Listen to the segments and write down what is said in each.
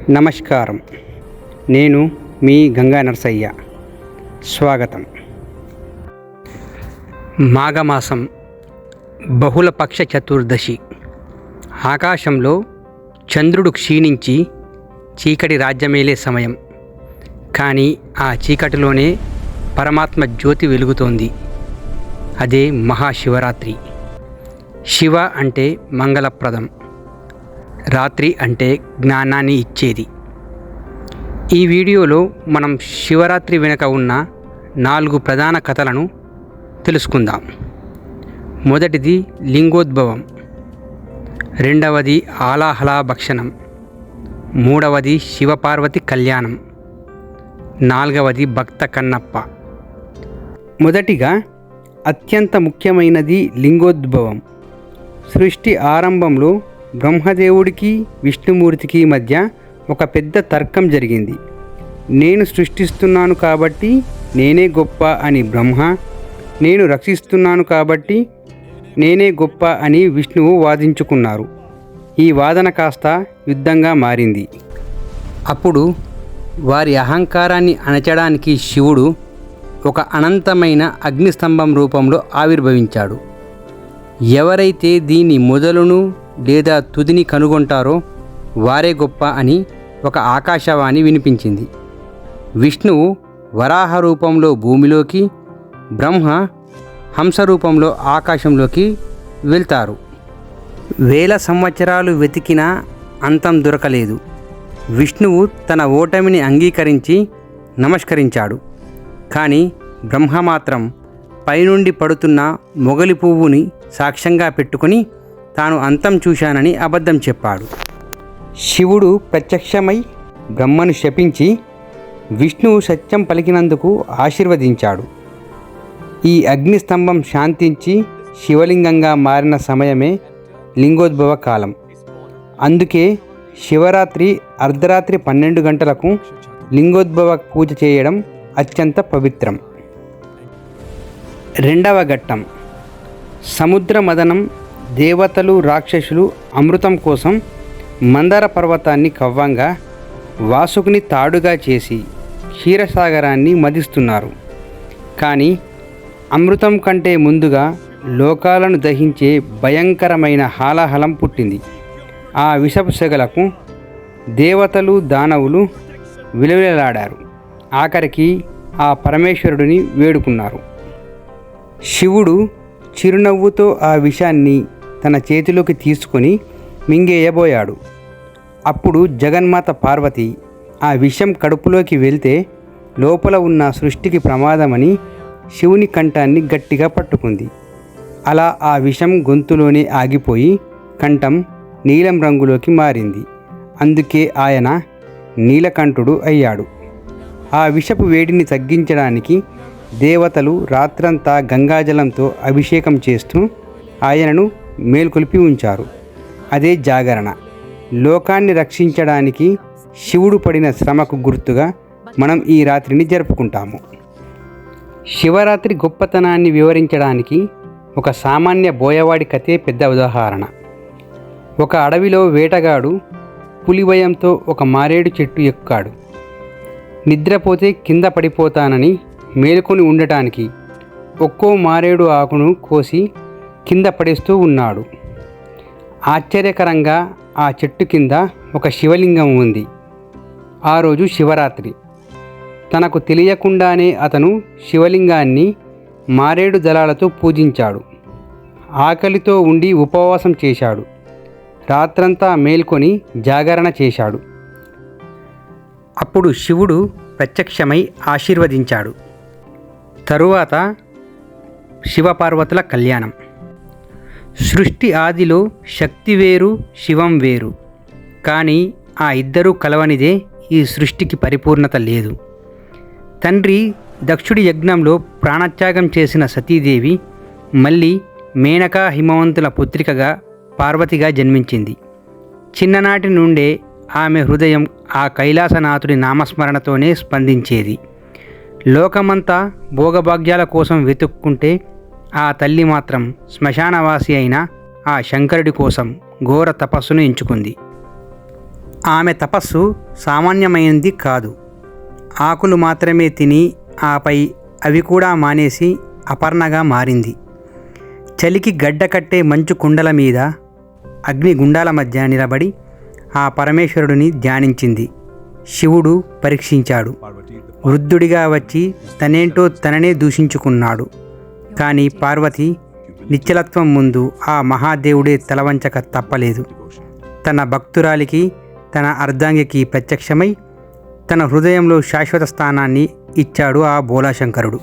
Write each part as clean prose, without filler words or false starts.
నమస్కారం. నేను మీ గంగా నరసయ్య. స్వాగతం. మాఘమాసం బహుళపక్ష చతుర్దశి. ఆకాశంలో చంద్రుడు క్షీణించి చీకటి రాజ్యమేలే సమయం. కానీ ఆ చీకటిలోనే పరమాత్మ జ్యోతి వెలుగుతోంది. అదే మహాశివరాత్రి. శివ అంటే మంగళప్రదం, రాత్రి అంటే జ్ఞానాన్ని ఇచ్చేది. ఈ వీడియోలో మనం శివరాత్రి వెనుక ఉన్న 4 ప్రధాన కథలను తెలుసుకుందాం. మొదటిది లింగోద్భవం, రెండవది ఆలాహలా భక్షణం, మూడవది శివపార్వతి కళ్యాణం, నాలుగవది భక్త కన్నప్ప. మొదటిగా అత్యంత ముఖ్యమైనది లింగోద్భవం. సృష్టి ఆరంభంలో బ్రహ్మదేవుడికి విష్ణుమూర్తికి మధ్య ఒక పెద్ద తర్కం జరిగింది. నేను సృష్టిస్తున్నాను కాబట్టి నేనే గొప్ప అని బ్రహ్మ, నేను రక్షిస్తున్నాను కాబట్టి నేనే గొప్ప అని విష్ణువు వాదించుకున్నారు. ఈ వాదన కాస్త యుద్ధంగా మారింది. అప్పుడు వారి అహంకారాన్ని అణచడానికి శివుడు ఒక అనంతమైన అగ్నిస్తంభం రూపంలో ఆవిర్భవించాడు. ఎవరైతే దీని మొదలును లేదా తుదిని కనుగొంటారో వారే గొప్ప అని ఒక ఆకాశవాణి వినిపించింది. విష్ణువు వరాహ రూపంలో భూమిలోకి, బ్రహ్మ హంస రూపంలో ఆకాశంలోకి వెళ్తారు. వేల సంవత్సరాలు వెతికినా అంతం దొరకలేదు. విష్ణువు తన ఓటమిని అంగీకరించి నమస్కరించాడు. కానీ బ్రహ్మ మాత్రం పైనుండి పడుతున్న మొగలి పువ్వుని సాక్ష్యంగా పెట్టుకుని తాను అంతం చూశానని అబద్ధం చెప్పాడు. శివుడు ప్రత్యక్షమై బ్రహ్మను శపించి విష్ణువు సత్యం పలికినందుకు ఆశీర్వదించాడు. ఈ అగ్నిస్తంభం శాంతించి శివలింగంగా మారిన సమయమే లింగోద్భవ కాలం. అందుకే శివరాత్రి అర్ధరాత్రి 12 గంటలకు లింగోద్భవ పూజ చేయడం అత్యంత పవిత్రం. రెండవ ఘట్టం సముద్ర మదనం. దేవతలు రాక్షసులు అమృతం కోసం మందార పర్వతాన్ని కవ్వంగా, వాసుకుని తాడుగా చేసి క్షీరసాగరాన్ని మదిస్తున్నారు. కానీ అమృతం కంటే ముందుగా లోకాలను దహించే భయంకరమైన హాలాహలం పుట్టింది. ఆ విషపు సెగలకు దేవతలు దానవులు విలవిలలాడారు. ఆఖరికి ఆ పరమేశ్వరుడిని వేడుకున్నారు. శివుడు చిరునవ్వుతో ఆ విషాన్ని తన చేతిలోకి తీసుకొని మింగేయబోయాడు. అప్పుడు జగన్మాత పార్వతి ఆ విషం కడుపులోకి వెళ్తే లోపల ఉన్న సృష్టికి ప్రమాదమని శివుని కంఠాన్ని గట్టిగా పట్టుకుంది. అలా ఆ విషం గొంతులోనే ఆగిపోయి కంఠం నీలం రంగులోకి మారింది. అందుకే ఆయన నీలకంఠుడు అయ్యాడు. ఆ విషపు వేడిని తగ్గించడానికి దేవతలు రాత్రంతా గంగాజలంతో అభిషేకం చేస్తూ ఆయనను మేల్కొల్పి ఉంచారు. అదే జాగరణ. లోకాన్ని రక్షించడానికి శివుడు పడిన శ్రమకు గుర్తుగా మనం ఈ రాత్రిని జరుపుకుంటాము. శివరాత్రి గొప్పతనాన్ని వివరించడానికి ఒక సామాన్య బోయవాడి కథే పెద్ద ఉదాహరణ. ఒక అడవిలో వేటగాడు పులి భయంతో ఒక మారేడు చెట్టు ఎక్కాడు. నిద్రపోతే కింద పడిపోతానని మేలుకొని ఉండటానికి ఒక్కో మారేడు ఆకును కోసి కింద పడేస్తూ ఉన్నాడు. ఆశ్చర్యకరంగా ఆ చెట్టు కింద ఒక శివలింగం ఉంది. ఆ రోజు శివరాత్రి. తనకు తెలియకుండానే అతను శివలింగాన్ని మారేడు దళాలతో పూజించాడు. ఆకలితో ఉండి ఉపవాసం చేశాడు. రాత్రంతా మేల్కొని జాగరణ చేశాడు. అప్పుడు శివుడు ప్రత్యక్షమై ఆశీర్వదించాడు. తరువాత శివపార్వతుల కళ్యాణం. సృష్టి ఆదిలో శక్తి వేరు, శివం వేరు. కానీ ఆ ఇద్దరూ కలవనిదే ఈ సృష్టికి పరిపూర్ణత లేదు. తండ్రి దక్షుడి యజ్ఞంలో ప్రాణత్యాగం చేసిన సతీదేవి మళ్ళీ మేనకా హిమవంతుల పుత్రికగా పార్వతిగా జన్మించింది. చిన్ననాటి నుండే ఆమె హృదయం ఆ కైలాసనాథుడి నామస్మరణతోనే స్పందించేది. లోకమంతా భోగభాగ్యాల కోసం వెతుక్కుంటే ఆ తల్లి మాత్రం శ్మశానవాసి అయిన ఆ శంకరుడి కోసం ఘోర తపస్సును ఎంచుకుంది. ఆమె తపస్సు సామాన్యమైనది కాదు. ఆకులు మాత్రమే తిని ఆపై అవి కూడా మానేసి అపర్ణగా మారింది. చలికి గడ్డకట్టే మంచు కుండల మీద అగ్నిగుండాల మధ్య నిలబడి ఆ పరమేశ్వరుడిని ధ్యానించింది. శివుడు పరీక్షించాడు. వృద్ధుడిగా వచ్చి తనేంటో తననే దూషించుకున్నాడు. కానీ పార్వతి నిశ్చలత్వం ముందు ఆ మహాదేవుడే తలవంచక తప్పలేదు. తన భక్తురాలికి, తన అర్ధాంగికి ప్రత్యక్షమై తన హృదయంలో శాశ్వత స్థానాన్ని ఇచ్చాడు ఆ బోలాశంకరుడు.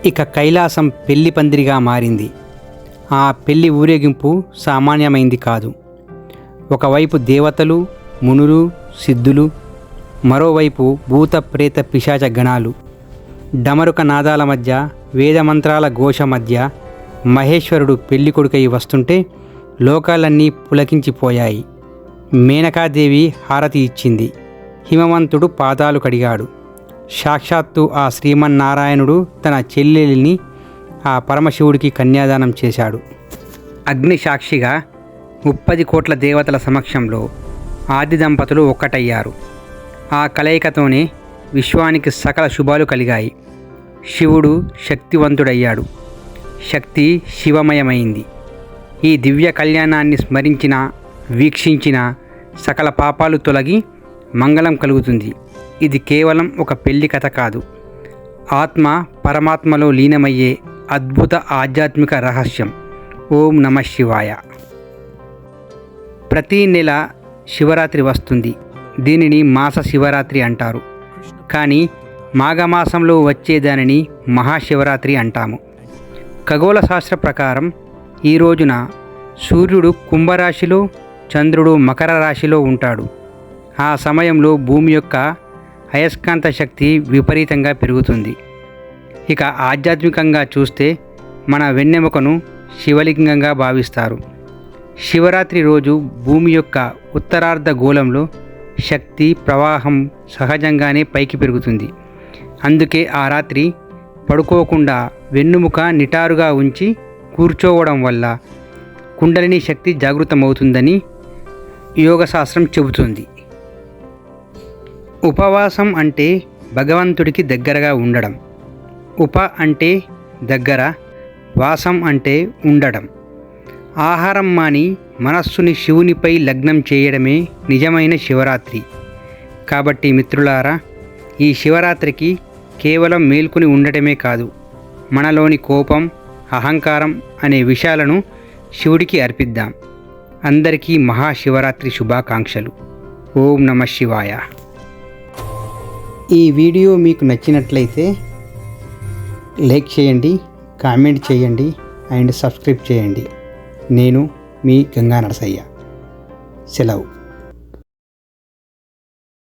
ఇక కైలాసం పెళ్లి పందిరిగా మారింది. ఆ పెళ్లి ఊరేగింపు సామాన్యమైంది కాదు. ఒకవైపు దేవతలు, మునులు, సిద్ధులు, మరోవైపు భూత ప్రేత పిశాచ గణాలు. డమరుక నాదాల మధ్య, వేదమంత్రాల ఘోష మధ్య మహేశ్వరుడు పెళ్లి కొడుకై వస్తుంటే లోకాలన్నీ పులకించిపోయాయి. మేనకాదేవి హారతి ఇచ్చింది. హిమవంతుడు పాదాలు కడిగాడు. సాక్షాత్తు ఆ శ్రీమన్నారాయణుడు తన చెల్లెలిని ఆ పరమశివుడికి కన్యాదానం చేశాడు. అగ్ని సాక్షిగా 30 కోట్ల దేవతల సమక్షంలో ఆది దంపతులు ఒక్కటయ్యారు. ఆ కలయికతోనే విశ్వానికి సకల శుభాలు కలిగాయి. శివుడు శక్తివంతుడయ్యాడు. శక్తి శివమయమైంది. ఈ దివ్య కళ్యాణాన్ని స్మరించిన, వీక్షించిన సకల పాపాలు తొలగి మంగళం కలుగుతుంది. ఇది కేవలం ఒక పెళ్లి కథ కాదు, ఆత్మ పరమాత్మలో లీనమయ్యే అద్భుత ఆధ్యాత్మిక రహస్యం. ఓం నమః శివాయ. ప్రతీ నెల శివరాత్రి వస్తుంది. దీనిని మాస శివరాత్రి అంటారు. కానీ మాఘమాసంలో వచ్చేదానిని మహాశివరాత్రి అంటాము. ఖగోళ శాస్త్ర ప్రకారం ఈ రోజున సూర్యుడు కుంభరాశిలో, చంద్రుడు మకర రాశిలో ఉంటాడు. ఆ సమయంలో భూమి యొక్క అయస్కాంత శక్తి విపరీతంగా పెరుగుతుంది. ఇక ఆధ్యాత్మికంగా చూస్తే మన వెన్నెముకను శివలింగంగా భావిస్తారు. శివరాత్రి రోజు భూమి యొక్క ఉత్తరార్ధ గోళంలో శక్తి ప్రవాహం సహజంగానే పైకి పెరుగుతుంది. అందుకే ఆ రాత్రి పడుకోకుండా వెన్నుముక నిటారుగా ఉంచి కూర్చోవడం వల్ల కుండలిని శక్తి జాగృతమవుతుందని యోగశాస్త్రం చెబుతుంది. ఉపవాసం అంటే భగవంతుడికి దగ్గరగా ఉండడం. ఉప అంటే దగ్గర, వాసం అంటే ఉండడం. ఆహారం మాని మనస్సుని శివునిపై లగ్నం చేయడమే నిజమైన శివరాత్రి. కాబట్టి మిత్రులారా, ఈ శివరాత్రికి కేవలం మేల్కొని ఉండటమే కాదు, మనలోని కోపం, అహంకారం అనే విషయాలను శివుడికి అర్పిద్దాం. అందరికీ మహాశివరాత్రి శుభాకాంక్షలు. ఓం నమః శివాయ. ఈ వీడియో మీకు నచ్చినట్లయితే లైక్ చేయండి, కామెంట్ చేయండి అండ్ సబ్స్క్రైబ్ చేయండి. నేను మీ గంగా నరసయ్య. సెలవు.